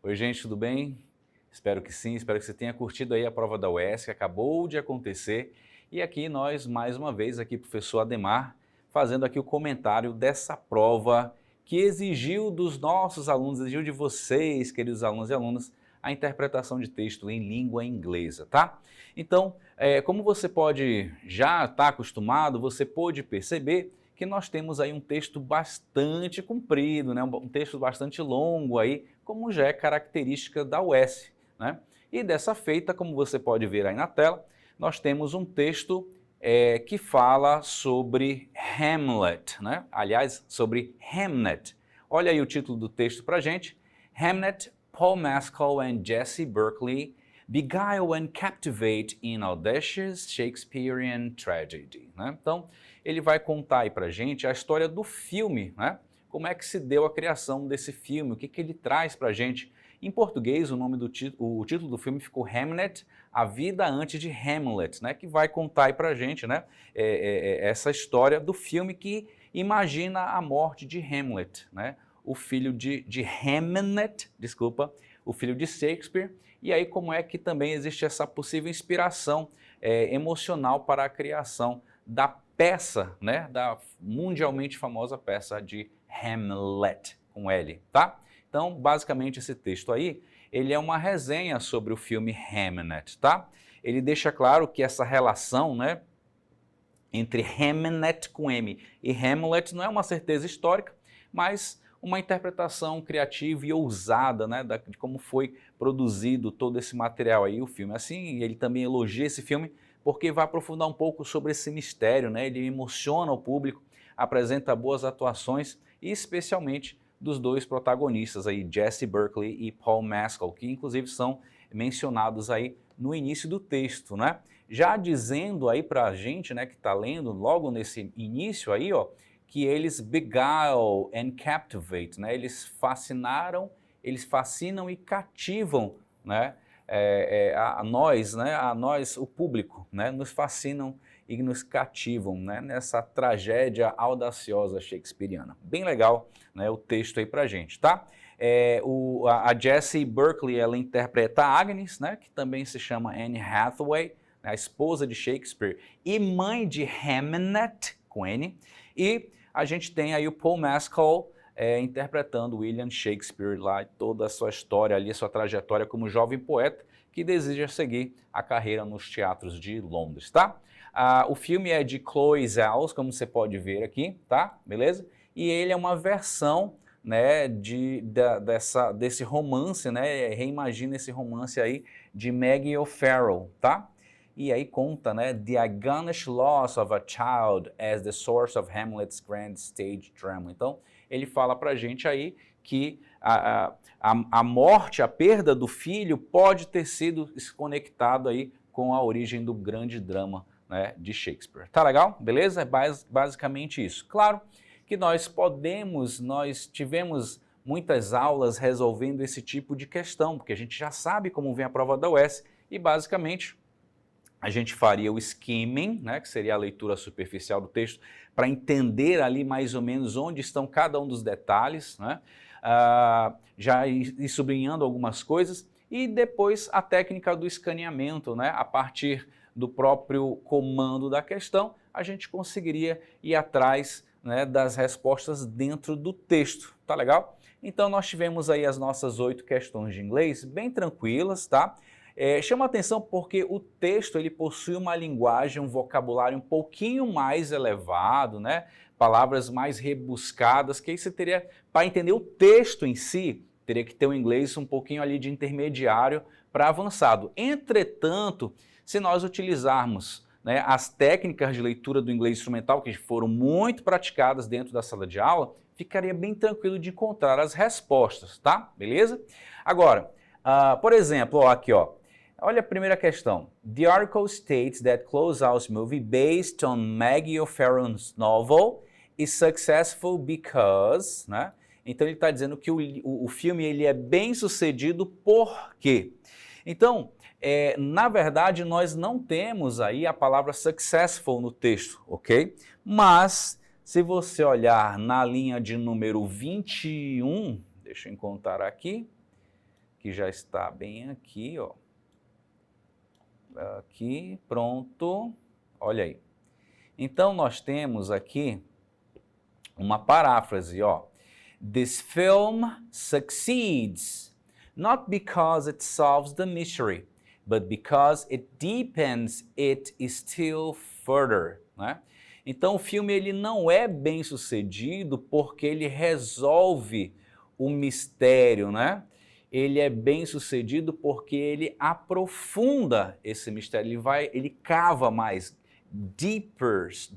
Oi, gente, tudo bem? Espero que sim, espero que você tenha curtido aí a prova da UES que acabou de acontecer. E aqui nós, mais uma vez, aqui professor Ademar, fazendo aqui o comentário dessa prova que exigiu dos nossos alunos, exigiu de vocês, queridos alunos e alunas, a interpretação de texto em língua inglesa, tá? Então, como você pode já estar acostumado, você pôde perceber que nós temos aí um texto bastante comprido, né? Um texto bastante longo aí, como já é característica da UES, né? E dessa feita, como você pode ver aí na tela, nós temos um texto que fala sobre Hamlet, né? Aliás, sobre Hamnet. Olha aí o título do texto para gente. Hamnet, Paul Mescal and Jessie Berkeley beguile and captivate in audacious Shakespearean tragedy. Né? Então, ele vai contar aí para gente a história do filme, né? Como é que se deu a criação desse filme, o que ele traz para gente. Em português, o título do filme ficou Hamlet, A Vida Antes de Hamlet, né? Que vai contar aí para gente, né? Essa história do filme que imagina a morte de Hamlet, né? O filho de Hamnet, desculpa, o filho de Shakespeare, e aí como é que também existe essa possível inspiração emocional para a criação da peça, né, da mundialmente famosa peça de Hamlet, com L, tá? Então, basicamente esse texto aí, ele é uma resenha sobre o filme Hamnet, tá? Ele deixa claro que essa relação, né, entre Hamnet com M e Hamlet não é uma certeza histórica, mas uma interpretação criativa e ousada, né, de como foi produzido todo esse material aí, o filme. Assim, ele também elogia esse filme porque vai aprofundar um pouco sobre esse mistério, né, ele emociona o público, apresenta boas atuações e especialmente dos dois protagonistas aí, Jessie Berkeley e Paul Mescal, que inclusive são mencionados aí no início do texto, né? Já dizendo aí para a gente, né, que está lendo logo nesse início aí, ó, que eles beguile and captivate, né? Eles fascinam e cativam, né? A nós, né? A nós, o público, né? Nos fascinam e nos cativam, né? Nessa tragédia audaciosa shakespeariana. Bem legal, né? O texto aí para a gente, tá? A Jessie Berkeley, ela interpreta a Agnes, né? Que também se chama Anne Hathaway, a esposa de Shakespeare e mãe de Hamnet, com N, e a gente tem aí o Paul Mescal interpretando William Shakespeare lá, toda a sua história ali, a sua trajetória como jovem poeta que deseja seguir a carreira nos teatros de Londres, tá? O filme é de Chloe Zhao, como você pode ver aqui, tá? Beleza? E ele é uma versão, né, desse romance, né? Reimagina esse romance aí de Maggie O'Farrell, tá? E aí conta, né, the agonish loss of a child as the source of Hamlet's grand stage drama. Então, ele fala pra gente aí que a morte, a perda do filho pode ter sido conectado aí com a origem do grande drama, né, de Shakespeare. Tá legal? Beleza? É basicamente isso. Claro que nós tivemos muitas aulas resolvendo esse tipo de questão, porque a gente já sabe como vem a prova da UES e basicamente a gente faria o skimming, né, que seria a leitura superficial do texto, para entender ali mais ou menos onde estão cada um dos detalhes, né, já ir sublinhando algumas coisas, e depois a técnica do escaneamento, né, a partir do próprio comando da questão, a gente conseguiria ir atrás, né, das respostas dentro do texto, tá legal? Então nós tivemos aí as nossas 8 questões de inglês, bem tranquilas, tá? Chama atenção porque o texto ele possui uma linguagem, um vocabulário um pouquinho mais elevado, né? Palavras mais rebuscadas, que aí você teria, para entender o texto em si, teria que ter um inglês um pouquinho ali de intermediário para avançado. Entretanto, se nós utilizarmos, né, as técnicas de leitura do inglês instrumental, que foram muito praticadas dentro da sala de aula, ficaria bem tranquilo de encontrar as respostas, tá? Beleza? Agora, por exemplo, ó, aqui, ó. Olha a primeira questão. The article states that Closeout's movie, based on Maggie O'Farrell's novel, is successful because, né? Então ele está dizendo que o filme ele é bem sucedido por quê? Então, na verdade, nós não temos aí a palavra successful no texto, ok? Mas, se você olhar na linha de número 21, deixa eu encontrar aqui, que já está bem aqui, ó. Aqui, pronto. Olha aí. Então, nós temos aqui uma paráfrase, ó. This film succeeds, not because it solves the mystery, but because it deepens it still further, né? Então, o filme ele não é bem sucedido porque ele resolve o mistério, né? Ele é bem sucedido porque ele aprofunda esse mistério, ele cava mais, deepens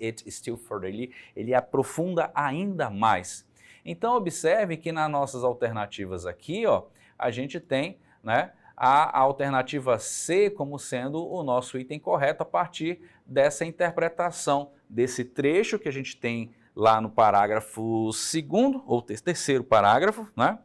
it still further, ele aprofunda ainda mais. Então, observe que nas nossas alternativas aqui, ó, a gente tem, né, a alternativa C como sendo o nosso item correto a partir dessa interpretação desse trecho que a gente tem lá no parágrafo 2º, ou terceiro parágrafo, né?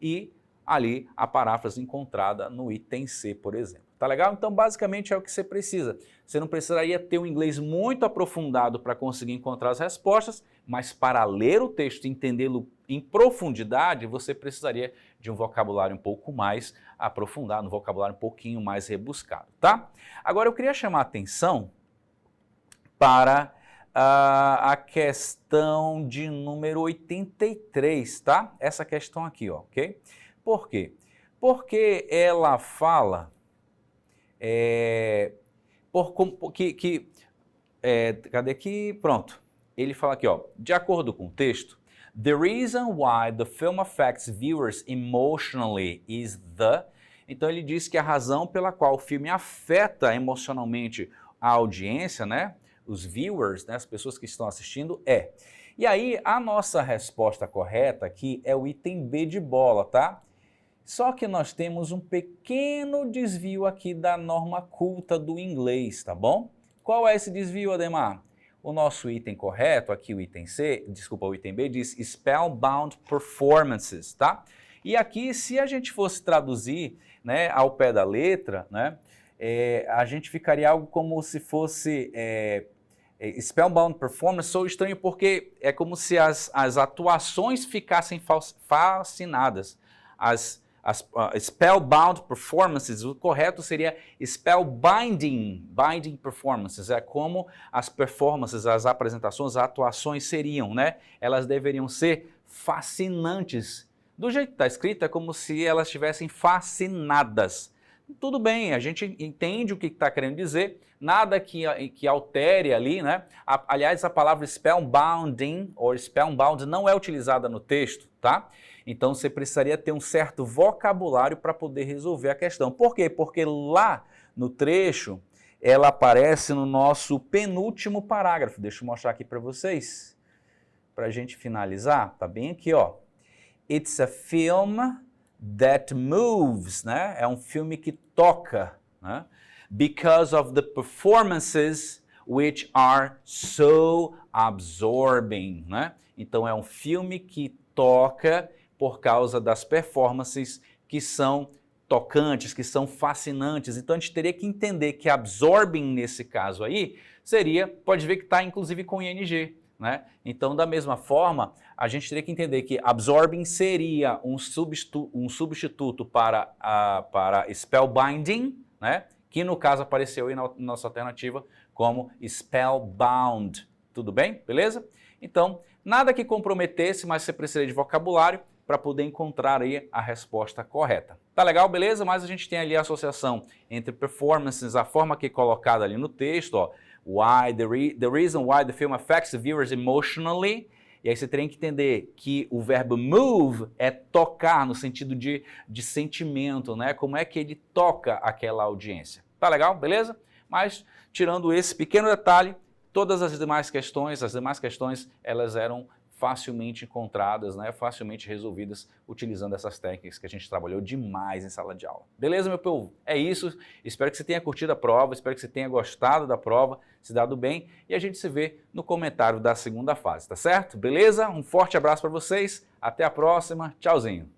E ali a paráfrase encontrada no item C, por exemplo. Tá legal? Então, basicamente é o que você precisa. Você não precisaria ter um inglês muito aprofundado para conseguir encontrar as respostas, mas para ler o texto e entendê-lo em profundidade, você precisaria de um vocabulário um pouco mais aprofundado, um vocabulário um pouquinho mais rebuscado, tá? Agora, eu queria chamar a atenção para a questão de número 83, tá? Essa questão aqui, ó, ok? Por quê? Porque ela fala... cadê aqui? Pronto. Ele fala aqui, ó, de acordo com o texto, the reason why the film affects viewers emotionally is the... Então ele diz que a razão pela qual o filme afeta emocionalmente a audiência, né, os viewers, né, as pessoas que estão assistindo, é. E aí a nossa resposta correta aqui é o item B de bola, tá? Só que nós temos um pequeno desvio aqui da norma culta do inglês, tá bom? Qual é esse desvio, Ademar? O nosso item correto, aqui o item C, desculpa, o item B, diz Spellbound Performances, tá? E aqui, se a gente fosse traduzir, né, ao pé da letra, né, a gente ficaria algo como se fosse Spellbound Performance. Sou estranho porque é como se as atuações ficassem fascinadas. As Spellbound Performances, o correto seria Spellbinding Performances, é como as performances, as apresentações, as atuações seriam, né? Elas deveriam ser fascinantes. Do jeito que está escrito, é como se elas estivessem fascinadas. Tudo bem, a gente entende o que está querendo dizer, nada que altere ali, né? Aliás, a palavra spellbounding ou spellbound não é utilizada no texto, tá? Então você precisaria ter um certo vocabulário para poder resolver a questão. Por quê? Porque lá no trecho ela aparece no nosso penúltimo parágrafo. Deixa eu mostrar aqui para vocês, para a gente finalizar. Tá bem aqui, ó. It's a film that moves, né? É um filme que toca, né? Because of the performances which are so absorbing, né? Então é um filme que toca por causa das performances que são tocantes, que são fascinantes. Então a gente teria que entender que absorbing nesse caso aí seria, pode ver que está inclusive com ing, né? Então da mesma forma, a gente teria que entender que absorbing seria um substituto para spellbinding, né? Que no caso apareceu aí na nossa alternativa como spellbound. Tudo bem? Beleza? Então, nada que comprometesse, mas você precisaria de vocabulário para poder encontrar aí a resposta correta. Tá legal, beleza? Mas a gente tem ali a associação entre performances, a forma que é colocada ali no texto, ó, the reason why the film affects the viewers emotionally. E aí você teria que entender que o verbo move é tocar, no sentido de sentimento, né? Como é que ele toca aquela audiência. Tá legal, beleza? Mas, tirando esse pequeno detalhe, todas as demais questões, elas eram facilmente encontradas, né, facilmente resolvidas utilizando essas técnicas que a gente trabalhou demais em sala de aula. Beleza, meu povo? É isso. Espero que você tenha curtido a prova, espero que você tenha gostado da prova, se dado bem, e a gente se vê no comentário da segunda fase, tá certo? Beleza? Um forte abraço para vocês, até a próxima, tchauzinho!